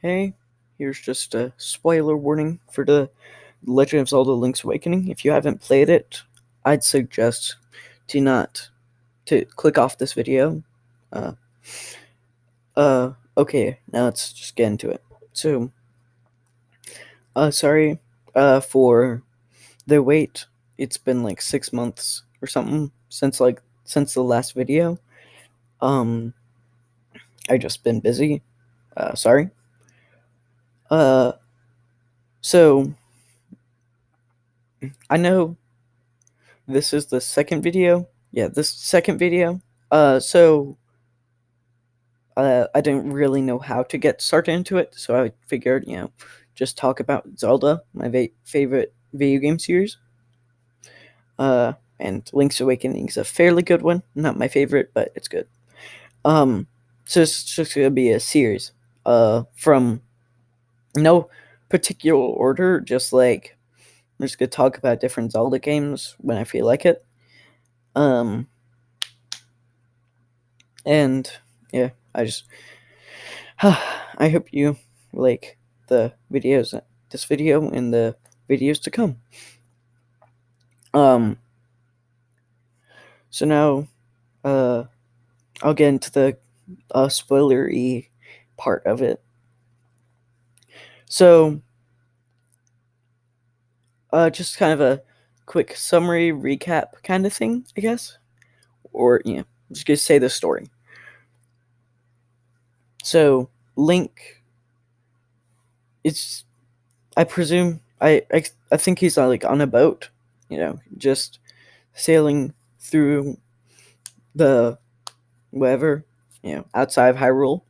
Hey, here's just a spoiler warning for the Legend of Zelda Link's Awakening. If you haven't played it, I'd suggest to not to click off this video. Uh, okay, now let's just get into it. So, sorry, for the wait. It's been like 6 months or something since the last video. Um, I just been busy. Sorry. Uh, so I know this is the second video. Yeah, this second video. So I didn't really know how to get started into it, so I figured, just talk about Zelda, my favorite video game series. And Link's Awakening is a fairly good one. Not my favorite, but it's good. Um, so it's just gonna be a series. From no particular order, just like I'm just gonna talk about different Zelda games when I feel like it. Um, and yeah, I hope you like this video and the videos to come. Um, so now, uh, I'll get into the spoilery part of it. So, just kind of a quick summary recap kind of thing, I guess, or just gonna say the story. So, Link, it's I presume I think he's like on a boat, just sailing through the whatever, outside of Hyrule,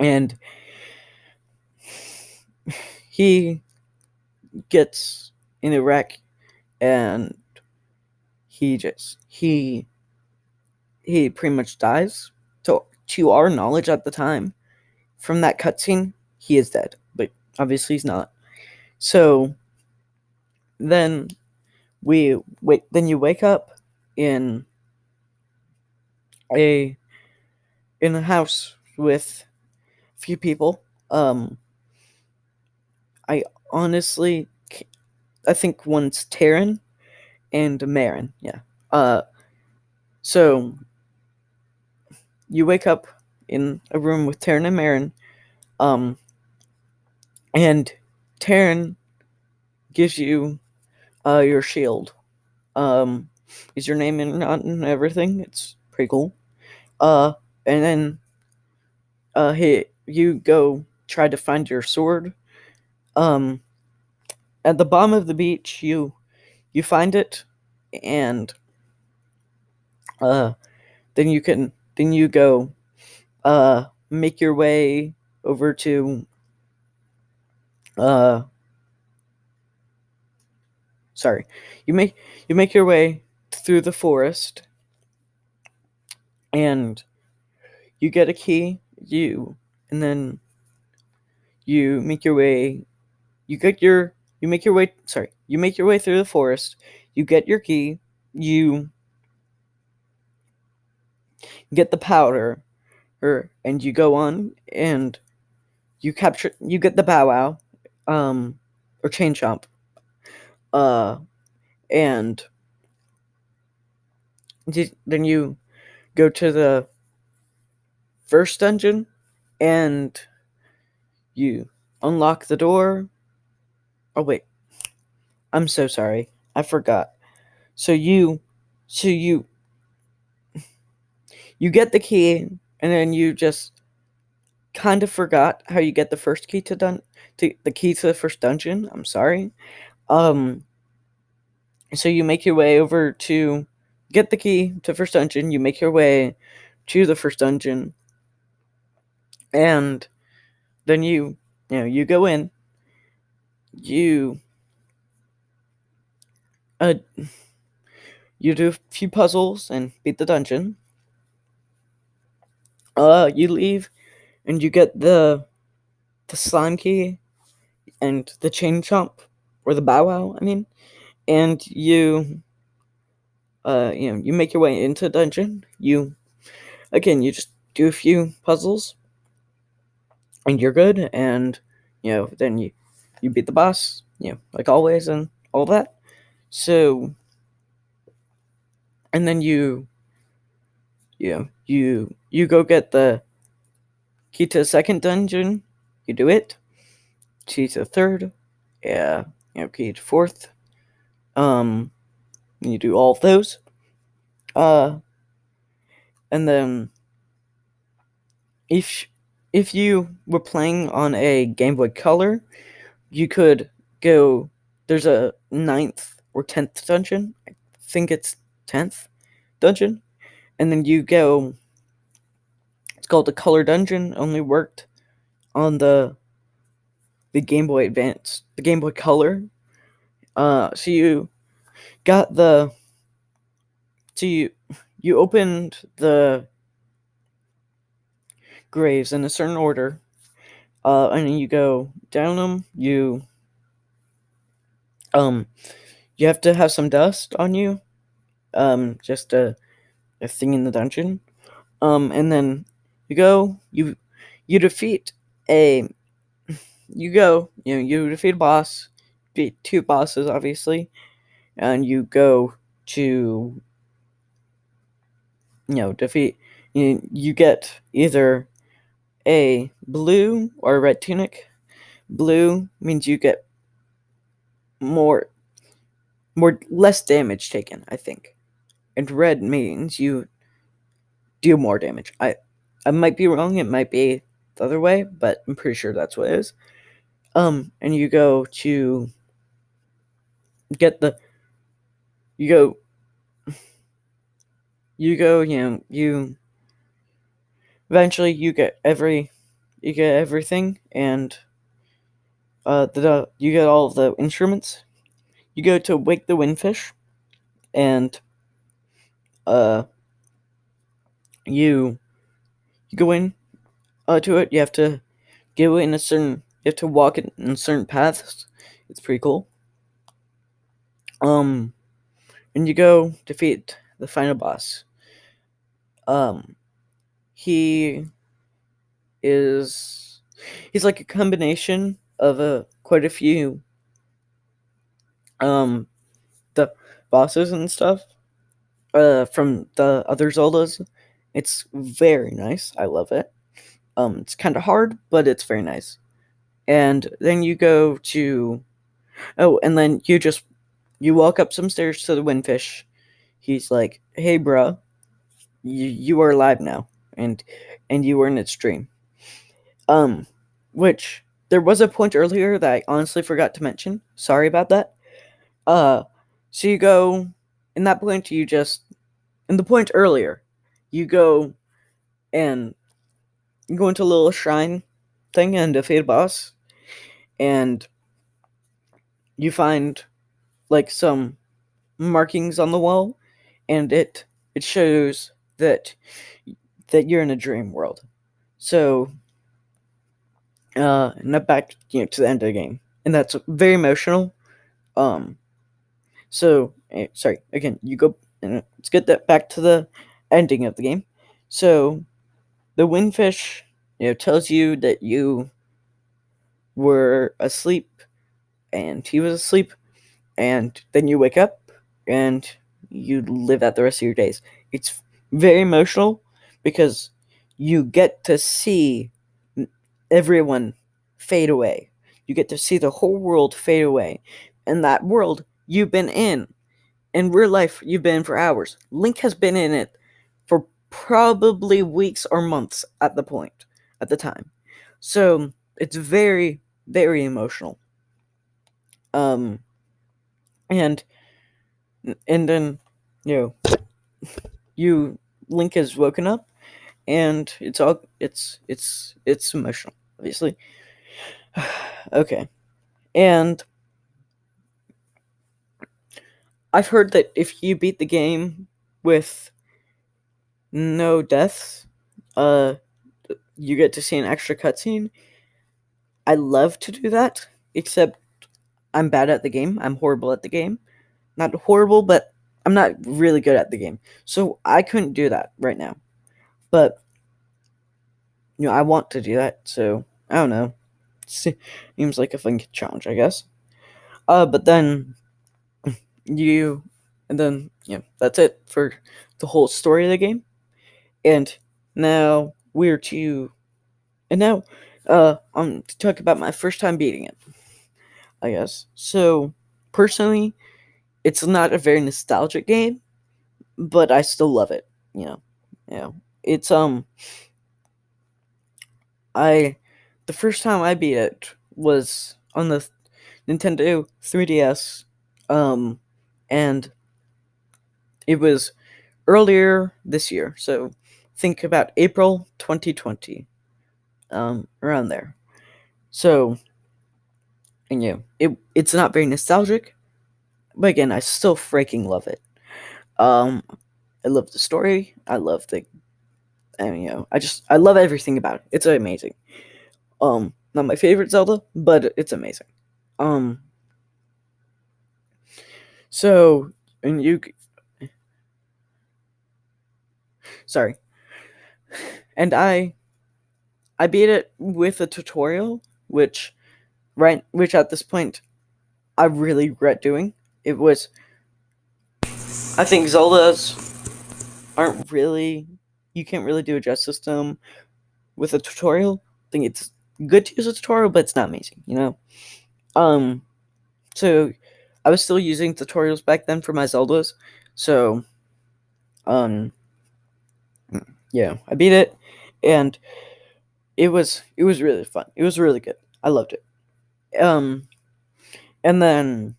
and he gets in a wreck, and he pretty much dies. To our knowledge at the time, from that cutscene, he is dead, but obviously he's not. So then we wait. Then you wake up in a in a house with a few people. I honestly, I think one's Taryn and Marin. Yeah. Uh, so you wake up in a room with Taryn and Marin, um, and Taryn gives you your shield. Um, is your name in on and everything? It's pretty cool. Uh, and then you go try to find your sword. Um, at the bottom of the beach, you find it, and uh, then you go make your way over to uh sorry you make your way through the forest, and you get a key, and then you make your way you get your you make your way sorry you make your way through the forest, you get your key, you get the powder, and you go on, and you get the bow wow, or chain chomp, uh and then you go to the first dungeon, and you unlock the door. Oh wait, I'm so sorry. I forgot. So so you get the key, and then you just kind of forgot how you get the first key to the key to the first dungeon. I'm sorry. Um so you make your way over to get the key to first dungeon, you make your way to the first dungeon, and then you go in, you uh you do a few puzzles and beat the dungeon. You leave, and you get the slime key and the chain chomp, or the bow wow, I mean, and you make your way into the dungeon. You just do a few puzzles, and you're good, and then you beat the boss, like always, and all that. So, and then you go get the key to the second dungeon. You do it. Key to the third. Yeah. Key to fourth. You do all of those. Uh, and then if if you were playing on a Game Boy Color, you could go. There's a ninth or 10th dungeon. I think it's 10th dungeon, and then you go. It's called the Color Dungeon. Only worked on the Game Boy Advance, the Game Boy Color. So you got the so you opened the graves in a certain order, and then you go down them. Um you have to have some dust on you, just a thing in the dungeon. And then you go, you defeat a you defeat a boss, beat two bosses obviously, and you go to defeat. You get either a blue or a red tunic. Blue means you get more less damage taken, I think, and red means you do more damage. I might be wrong. It might be the other way, but I'm pretty sure that's what it is. And get the you go you go you eventually you get everything, and you get all of the instruments. You go to wake the windfish, and uh you you go in to it. You have to go in a certain you have to walk in certain paths. It's pretty cool. Um and you go defeat the final boss. Um he is he's like a combination of quite a few um the bosses and stuff from the other Zeldas. It's very nice. I love it. It's kind of hard, but it's very nice. And then you go to and then you walk up some stairs to the windfish. He's like, "Hey, bruh, you are alive now, and you were in its dream." Um, which there was a point earlier that I honestly forgot to mention. Sorry about that. Uh, so you go in that point. In the point earlier, you go and you go into a little shrine thing and defeat a boss, and you find like some markings on the wall, and it shows that you're in a dream world. So now back to the end of the game, and that's very emotional. Um, sorry again. You go and let's get that back to the ending of the game. So the windfish, tells you that you were asleep, and he was asleep, and then you wake up and you live out the rest of your days. It's very emotional because you get to see everyone fade away. You get to see the whole world fade away. And that world you've been in real life, you've been in for hours. Link has been in it for probably weeks or months at the time. So it's very, very emotional. Um, and then you know you Link has woken up, and it's emotional, obviously. Okay, and I've heard that if you beat the game with no deaths, uh, you get to see an extra cutscene. I love to do that, except I'm bad at the game. I'm horrible at the game. Not horrible, but I'm not really good at the game. So I couldn't do that right now. But I want to do that, so I don't know. Seems like a fun challenge, I guess. But then you, and then that's it for the whole story of the game. And now we're to, and now, I'm to talk about my first time beating it, I guess. So personally, it's not a very nostalgic game, but I still love it. You know, it's I the first time I beat it was on the Nintendo 3DS, and it was earlier this year. So think about April 2020, around there. So, and it's not very nostalgic, but again, I still freaking love it. Um, I love the story. I love the, and I love everything about it. It's amazing. Not my favorite Zelda, but it's amazing. Um, so, and you, sorry, and I beat it with a tutorial, which at this point I really regret doing. It was, I think Zeldas aren't really, you can't really do a justice to them with a tutorial. I think it's good to use a tutorial, but it's not amazing. Um, so I was still using tutorials back then for my Zeldas, so um, yeah, I beat it, and it was really fun. It was really good. I loved it. Um, and then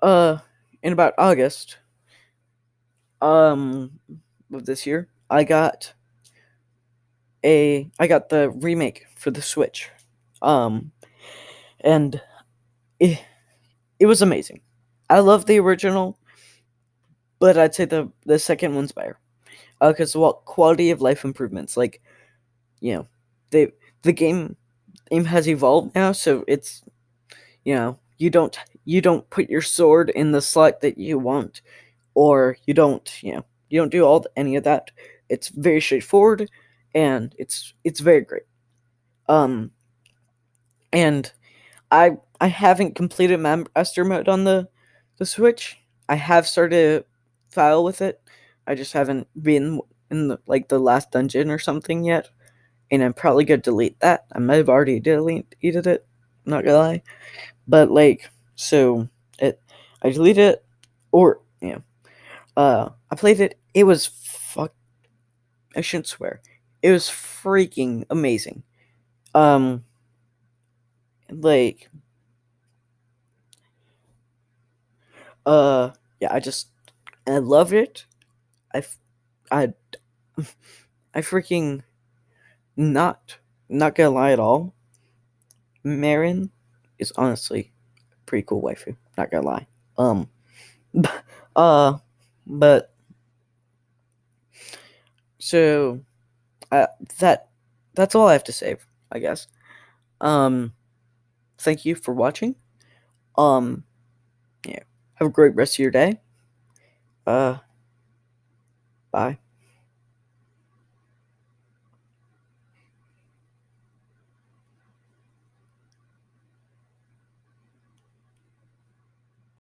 uh, in about August um of this year, I got the remake for the Switch, um, and it, it was amazing. I love the original, but I'd say the second one's better. Because quality of life improvements, like you know, they the game has evolved now, so it's you don't put your sword in the slot that you want, or you don't do any of that. It's very straightforward, and it's very great. Um, and I haven't completed master mode on the Switch. I have started a file with it. I just haven't been in the last dungeon or something yet, and I'm probably gonna delete that. I might have already deleted it. I'm not gonna lie, but so it I deleted it, or I played it. It was fuck. I shouldn't swear. It was freaking amazing. Um, like yeah, I loved it. I f- I I freaking not gonna lie at all. Marin is honestly a pretty cool waifu. Not gonna lie. Um, uh, but so uh, that that's all I have to say, I guess. Um, thank you for watching. Um, yeah, have a great rest of your day. Uh, bye.